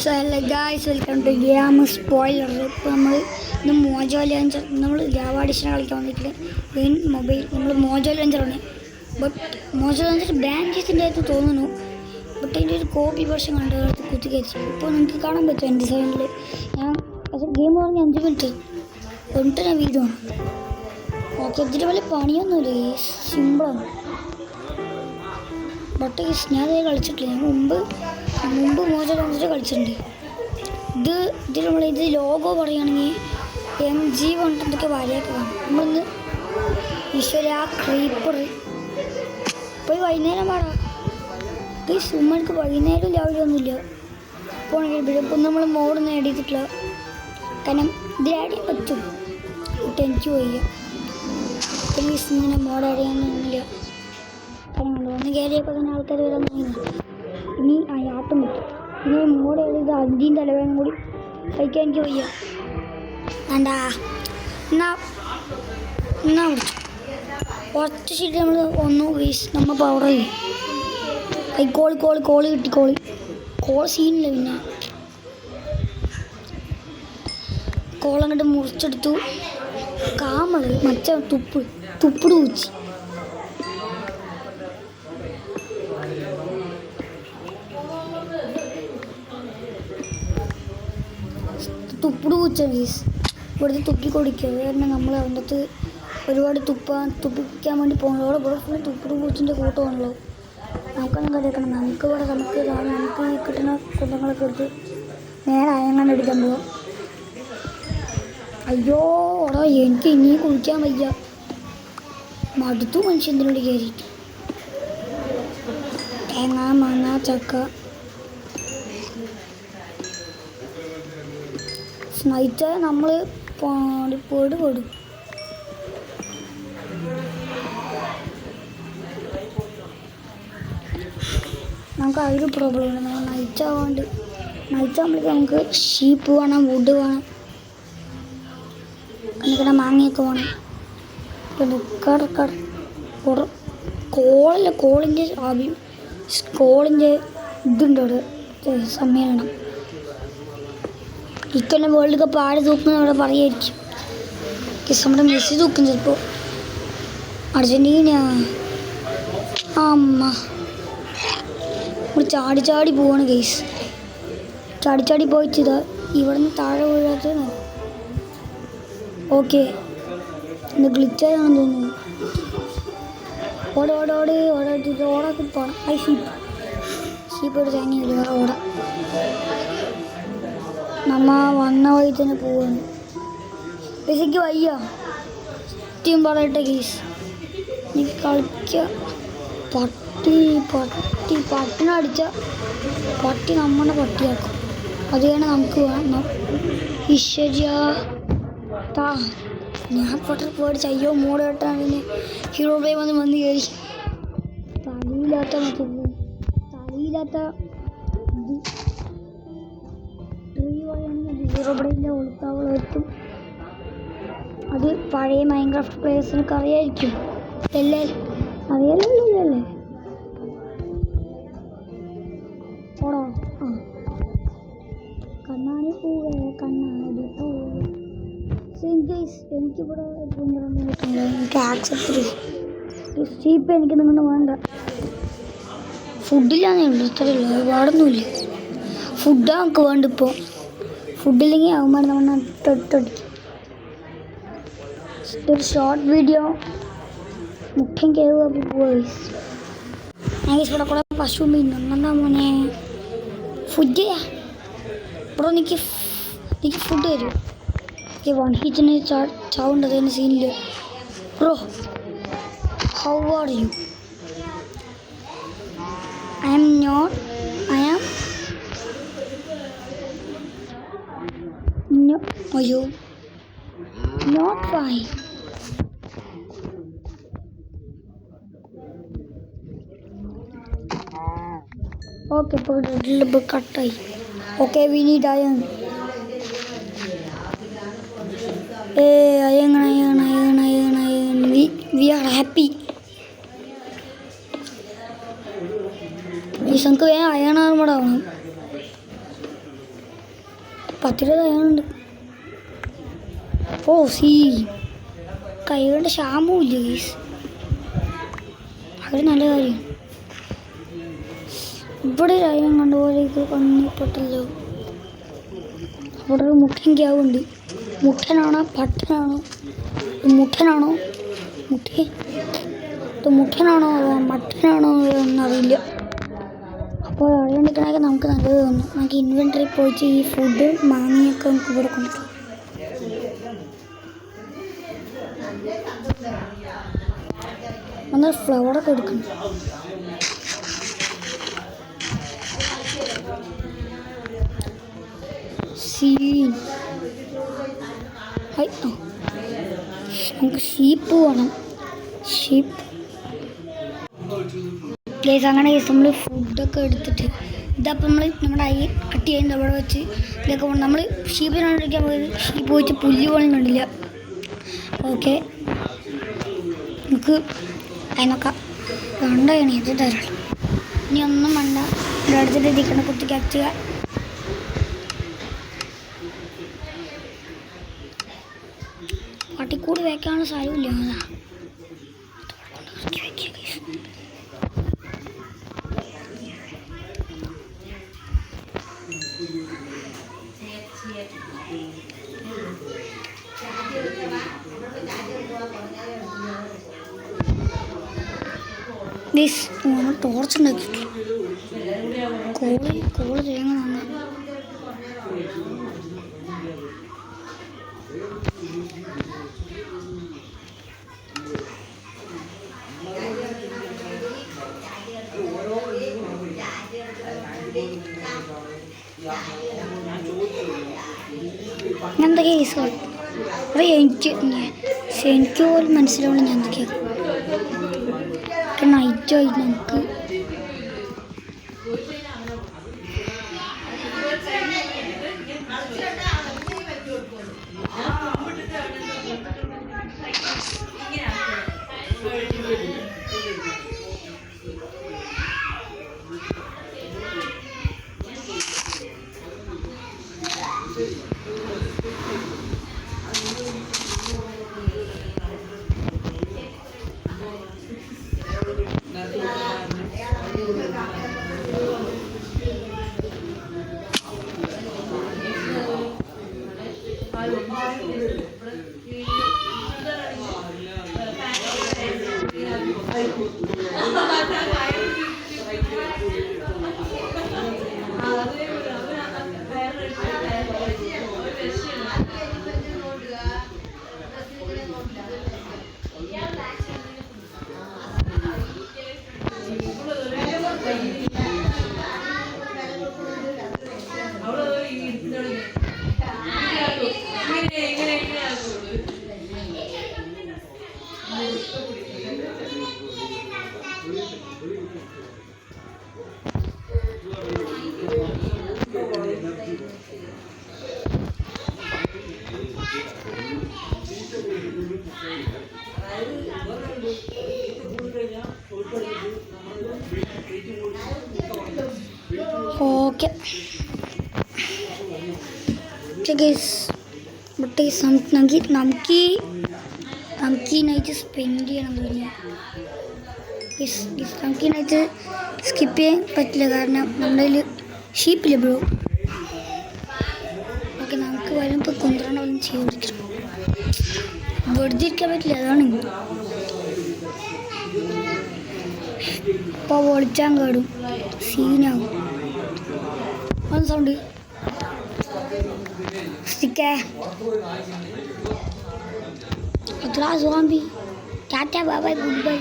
So hello guys, welcome to game spoiler. ഇപ്പോൾ ഇന്ന് Mojo launcher നമ്മൾ ലാവ അഡിഷൻ കളിക്കാൻ വന്നിട്ട് മെയിൻ മൊബൈൽ നമ്മൾ മോജോ ലാഞ്ചറാണ്. ബട്ട് മോജോ ലാഞ്ചർ ബാൻ ചെയ്തിട്ടുണ്ടായിരുന്നു തോന്നുന്നു. ബട്ട് അതിൻ്റെ ഒരു കോപ്പി വേർഷൻ കണ്ട് കുത്തി കയറ്റി. ഇപ്പോൾ നിങ്ങൾക്ക് കാണാൻ പറ്റും എൻ്റെ സൈഡിൽ. ഞാൻ അത് ഗെയിം പറഞ്ഞ് 5 മിനിറ്റ് എന്നിട്ട് ഞാൻ വീഡിയോ ആണ്. ഓക്കെ, ഇതിൽ വലിയ പണിയൊന്നുമില്ല, സിമ്പിളാണ്. ബട്ട് ഞാൻ അത് കളിച്ചിട്ടില്ല. ഞാൻ മുമ്പ് മോജോ ലാഞ്ചർ കളിച്ചിട്ടുണ്ട്. ഇതിൽ ഇത് ലോഗോ പറയുകയാണെങ്കിൽ MG കൊണ്ടൊക്കെ വരെയൊക്കെ കാണും. നമ്മളിന്ന് ഈശ്വര ആ ക്രീപ്പർ പോയി വൈകുന്നേരം പാടാം. ഈ സുമ്മക്ക് വൈകുന്നേരം രാവിലെ ഒന്നുമില്ല. ഇപ്പോൾ ഇപ്പം നമ്മൾ മോഡ് നേടിയിട്ടില്ല. കാരണം ഇതിൽ ആഡ് ചെയ്യാൻ പറ്റും. എനിക്ക് പോയില്ല പ്ലീസ്, ഇങ്ങനെ മോഡ് ആഡ് ചെയ്യാനൊന്നുമില്ല. കാരണം ഒന്ന് കയറിയപ്പോൾ തന്നെ ആൾക്കാർ വരാൻ തുടങ്ങി. ഇനി ആട്ടും പറ്റും. ഇനി മോഡ് എഴുതി അഞ്ചിയും തലവേദന കൂടി കഴിക്കാൻ എനിക്ക് വയ്യ. വേണ്ടാ എന്നാ വിളിച്ചു ഒറ്റ ശരി നമ്മൾ ഒന്നു വീസ് നമ്മൾ പവറില്ല. കോള് കിട്ടി. കോൾ സീനില്ല. പിന്നെ കോളങ്ങോട്ട് മുറിച്ചെടുത്തു. കാമള് മച്ച തുപ്പിട് പൂച്ചി. തുപ്പിട് പൂച്ച വീസ് ഇവിടുത്തെ തുപ്പി കൊടുക്കുക. കാരണം നമ്മൾ അതിൻ്റെ അകത്ത് ഒരുപാട് തുപ്പിക്കാൻ വേണ്ടി പോകുന്നത്. ഇവിടെ ഫുള്ള് തുപ്പിട് പൂച്ചിൻ്റെ കൂട്ടമാണല്ലോ. നമുക്കൊന്നും കളിയാക്കണം. നമുക്ക് ഈ കിട്ടുന്ന കുന്തങ്ങളൊക്കെ എടുത്ത് നേരെ അയങ്ങാണ്ട് എടുക്കാൻ പോവാം. അയ്യോ ഓടാ, എനിക്ക് ഇനിയും കുളിക്കാൻ വയ്യ. മടുത്തു മനുഷ്യൻ്റെ കയറിയിട്ട്. തേങ്ങ, മാങ്ങ, ചക്ക, സ്നൈച്ചാൽ നമ്മൾ പെടും. നമുക്ക് ആ ഒരു പ്രോബ്ലം ഉണ്ട്. നമ്മൾ നയിച്ചാകുമ്പോഴേക്കും നമുക്ക് ഷീപ്പ് വേണം, വുഡ് വേണം, പിന്നെ മാങ്ങയൊക്കെ വേണം. പിന്നെ കോളിൻ്റെ ഇതുണ്ട് അവിടെ സമ്മേളനം. ഇക്കൊല്ലം വേൾഡ് കപ്പ് ആര് തൂക്കുന്ന അവിടെ പറയായിരിക്കും. നമ്മുടെ മെസ്സി തൂക്കും ചിലപ്പോൾ. അർജൻറ്റീന അമ്മ നമ്മൾ ചാടി പോവാണ് ഗെയ്സ്. ചാടി പോയിച്ചത് ഇവിടെ നിന്ന് താഴെ വീഴാത്തതാണ്. ഓക്കെ, ഇന്ന് ഗ്ലിച്ചായാണെന്ന് തോന്നുന്നു. ഓടാക്കി പോകണം. ഷീപ്പ് ഒരു തേങ്ങയില്ല, വേറെ ഓടാം. നമ്മ വന്ന വഴി തന്നെ പോവാണ്. ബേസിക്ക് വയ്യ സത്യം പറയട്ടെ ഗീസ്. എനിക്ക് കളിക്കുക. പട്ടിനടിച്ച പട്ടി നമ്മളെ പട്ടിയാക്കും. അത് തന്നെ നമുക്ക് വേണം. ഈശ്വര്യാ ഞാൻ പേടിച്ച് അയ്യോ മോഡ് കേട്ടാൻ പിന്നെ ഹീറോ പ്ലേ വന്ന് കയറി. തലയില്ലാത്ത ഹീറോ പ്ലേയിൻ്റെ ഒളുത്താവളെത്തും. അത് പഴയ മൈൻക്രാഫ്റ്റ് പ്ലേയേഴ്സിനൊക്കെ അറിയായിരിക്കും. അല്ലേ? അറിയാലല്ലേ? ഓടോ. കണ്ണാടി പൂവേ എനിക്കിവിടെ എനിക്ക് ആക്സെപ്റ്റ് ഷീപ്പ് എനിക്ക് നിങ്ങളുടെ വേണ്ട. ഫുഡില്ലാന്നേ ഉള്ളൂ, ഇത്രയുള്ളൂ, ഒരുപാടൊന്നുമില്ല. ഫുഡാണ് നമുക്ക് വേണ്ട. ഇപ്പോൾ ഫുഡില്ലെങ്കിൽ അവന്മാർ നമ്മൾ തൊട്ടടിക്കും. ഒരു ഷോർട്ട് വീഡിയോ മുഖ്യം കയറി പോയി. ഇവിടെ കൂടെ പശു മീനുണ്ടെന്നാ മോനെ. ഫുഡ് ബ്രോ, എനിക്ക് ഫുഡ് തരും. വൺ ഹിറ്റിന് ചാവുണ്ടത് എൻ്റെ സീനിൽ. Bro, how are you? I am not fine. Okay, ഇപ്പോൾ കട്ടായി. Okay, we need iron. Iron. We are happy. ഈ നമുക്ക് വേഗം അയൺ ആർമർ ആവണം. 10 തയ്യാറുണ്ട്. ഓ സീ കൈ കൊണ്ട് ക്ഷാമവും ഇല്ല ഗൈസ്. അത് നല്ല കാര്യം. ഇവിടെ രാജ്യം കണ്ടുപോലെ ഇത് കണ്ണിപ്പെട്ടല്ലോ. അവിടെ ഒരു മുട്ടൻ ക്യാവുണ്ട്. മുട്ടനാണോ പട്ടനാണോ? മുട്ടനാണോ ഇത് മുട്ടനാണോ മട്ടനാണോ എന്നറിയില്ല. അപ്പോൾ അറിയാണ്ടിരിക്കണമെങ്കിൽ നമുക്ക് നല്ലത് തോന്നും. നമുക്ക് ഇൻവെൻറ്ററി പോയിട്ട് ഈ ഫുഡ് മാങ്ങയൊക്കെ നമുക്ക് ഇവിടെ കൊണ്ടുപോകും. എന്നാൽ ഫ്ലവറൊക്കെ എടുക്കണം. നമുക്ക് ഷീപ്പ് വേണം. ഷീപ്പ് പ്ലേസ് അങ്ങനെ നമ്മൾ ഫുഡൊക്കെ എടുത്തിട്ട് ഇതപ്പം നമ്മുടെ അരി കട്ട് ചെയ്യുന്നത് അവിടെ വെച്ച് ഇതൊക്കെ നമ്മൾ ഷീപ്പിനാണ്ടിരിക്കാൻ പോയത്. ഷീപ്പ് വെച്ച് പുല്ല് പോലും കണ്ടില്ല. ഓക്കെ നമുക്ക് അതിനൊക്കെ വേണ്ടതാണ് ഇത് തരണം. ഇനി ഒന്നും വേണ്ട. ഇവിടെ അടുത്തിട്ട് ഇരിക്കണം. കുത്തി കത്തുക. പട്ടിക്കൂടി വയ്ക്കാനുള്ള സ്ഥലമില്ല. നമ്മൾ ടോർച്ച് ഉണ്ടാക്കിയിട്ടില്ല. കോള് തേങ്ങ വാങ്ങാം. എന്തൊക്കെ കേസുകൾ അപ്പോൾ എനിക്ക് പോലും മനസ്സിലാവണം ഞാൻ എന്തൊക്കെയാണ്. നൈറ്റായി നമുക്ക് ഓക്കെ ബട്ട് നമുക്ക് ഈ നൈറ്റ് സ്പെൻഡ് ചെയ്യണം തോന്നുന്നു. നമുക്ക് ഈ നൈറ്റ് സ്കിപ്പ് ചെയ്യാൻ പറ്റില്ല. കാരണം നമ്മുടെ കയ്യിൽ ഷീപ്പില്ല ബ്രോ. ഓക്കെ നമുക്ക് വരുമ്പോൾ കൊണ്ടുവരണം ഒന്നും ചെയ്തിരിക്കണം. വെറുതെ ഇരിക്കാൻ പറ്റില്ല. അതാണ് ഇപ്പോൾ പൊളിച്ചാൻ കേടും സീനാവും. ഒന്ന് സൗണ്ട് സ്റ്റിക്കേ അത്ര zombie Tata bye bye good bye.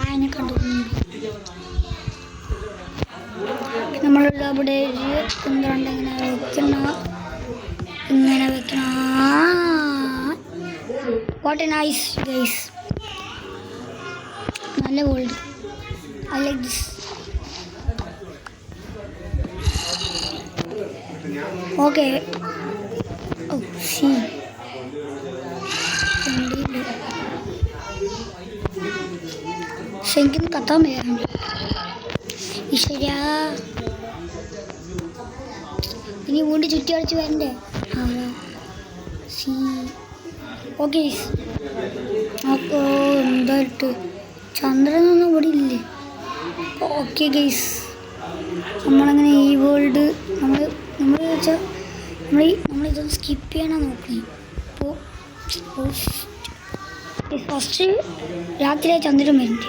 അതിനെ കണ്ടു നമ്മളുടെ അവിടെ കൊണ്ടുവരണ്ട ഇങ്ങനെ വെക്കണം. What A nice guys. നല്ല gold. I like this. Okay. Oh, see. ശരിക്കും കത്താൻ വരാറുണ്ട്. ഈശ്വരാ ഇനി വീണ്ടും ചുറ്റി അടിച്ച് വരണ്ടേ? ഓക്കെ അപ്പോൾ എന്തായിട്ട് ചന്ദ്രനൊന്നും ഇവിടെ ഇല്ലേ? ഓക്കെ ഗൈസ്, നമ്മളങ്ങനെ ഈ വേൾഡ് നമ്മൾ വെച്ചാൽ നമ്മളിതൊന്ന് സ്കിപ്പ് ചെയ്യണം നോക്കി. അപ്പോൾ ഫസ്റ്റ് രാത്രിയായി ചന്ദ്രൻ വരുന്നുണ്ട്.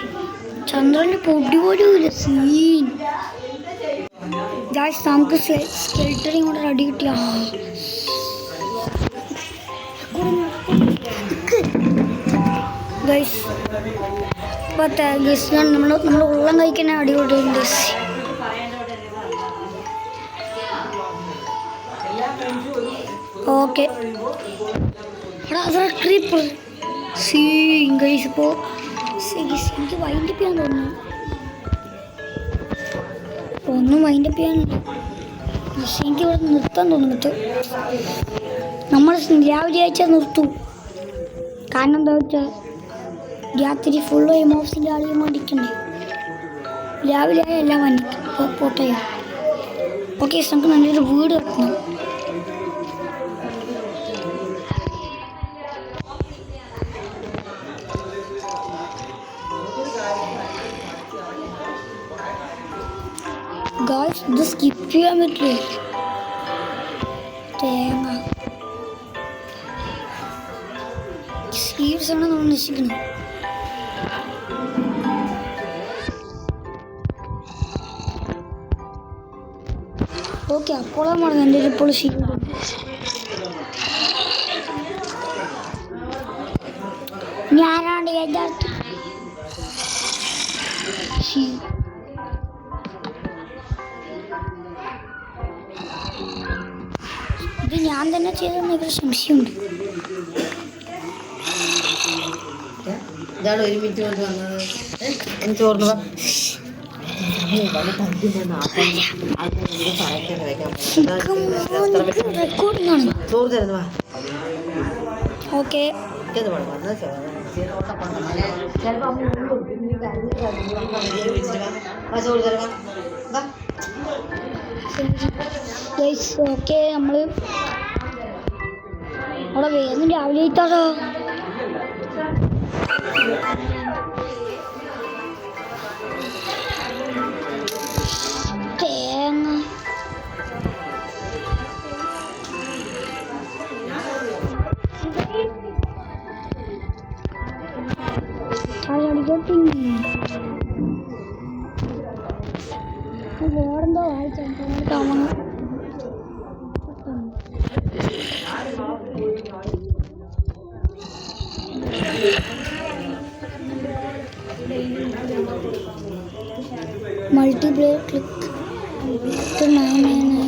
ചന്ദ്രൻ്റെ പൊടി പോലും ഇല്ല. സീൻ ഗൈസ്, നമുക്ക് സ്കെൽട്ടറിങ് കൂടെ റെഡി കിട്ടിയ ഗൈസ്. ഗൈസ്, നമ്മൾ ഉള്ളം കഴിക്കാൻ അടിപൊളിയുണ്ട്. ഓക്കെ അതൊരു ക്രീപ്പർ സീൻ ഗൈസ്. ഇപ്പോൾ എനിക്ക് വൈൻഡപ്പ് ചെയ്യാൻ തോന്നുന്നു. ഒന്നും വൈൻഡപ്പ് ചെയ്യാനുണ്ട്. പക്ഷേ എനിക്ക് ഇവിടെ നിർത്താൻ തോന്നുന്നു. നമ്മൾ രാവിലെ അയച്ചാൽ നിർത്തും. കാരണം എന്താ വെച്ചാൽ രാത്രി ഫുള്ള് എമോസിൻ്റെ ആളിയും വേണ്ടിക്കണ്ടേ. രാവിലെ ആയ എല്ലാം വന്നിട്ട് പോട്ടെ. ഓക്കെ, നമുക്ക് നല്ലൊരു വീട് വെക്കണം. ഗായ്സ്, ഇത് സ്കിപ്പ് ചെയ്യാൻ പറ്റില്ലേ? തേങ്ങ സീഡ്സ് ആണ് നമ്മൾ നശിക്കുന്നത്. ഓക്കെ, അപ്പോഴാണ് പറഞ്ഞത് എൻ്റെ ഇപ്പോൾ ഷീഡ്. ഞാനാണ് യഥാർത്ഥ ഷീഡ്. ഇത് ഞാൻ തന്നെ ചെയ്തെന്ന് എനിക്ക് സംശയമുണ്ട്. ഇതാണ് 1 മിനിറ്റ് കൊണ്ട് വന്നത്. എനിക്ക് ഓർമ്മ ചോറ് തരുന്നു. ഓക്കെ, ചോറ് തരുവാ. ഓക്കെ, നമ്മൾ അവിടെ വേഗം രാവിലെ എത്താറോ. തേങ്ങ അടിക്കട്ടി വേറെന്തോ വായിച്ചാ മൾട്ടിപ്ലെയർ ക്ലിക്ക് 999.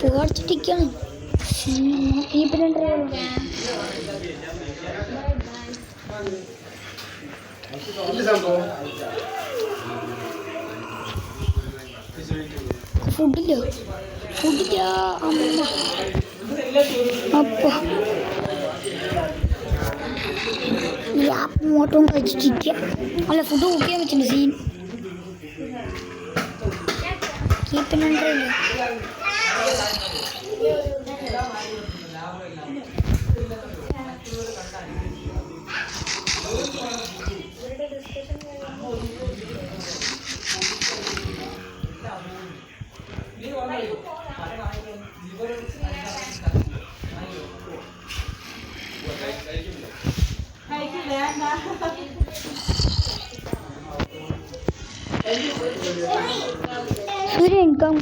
പോർച്ചിട്ടിക്കാണ് ഫുഡില്ല അമ്മ. അപ്പോൾ ഈ ആപ്പ് മോട്ടവും കഴിച്ചിട്ടിരിക്കുക. അല്ല, ഫുഡ് കുക്ക് ചെയ്യാൻ പറ്റുന്നുണ്ട്. സീൻ കീപ്പനുണ്ടല്ലോ. സൂര്യൻ കം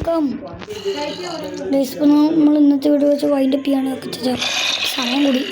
നമ്മൾ ഇന്നത്തെ വീഡിയോ വെച്ച് വൈൻഡപ്പ് ചെയ്യാണ്. സമയം കൂടി.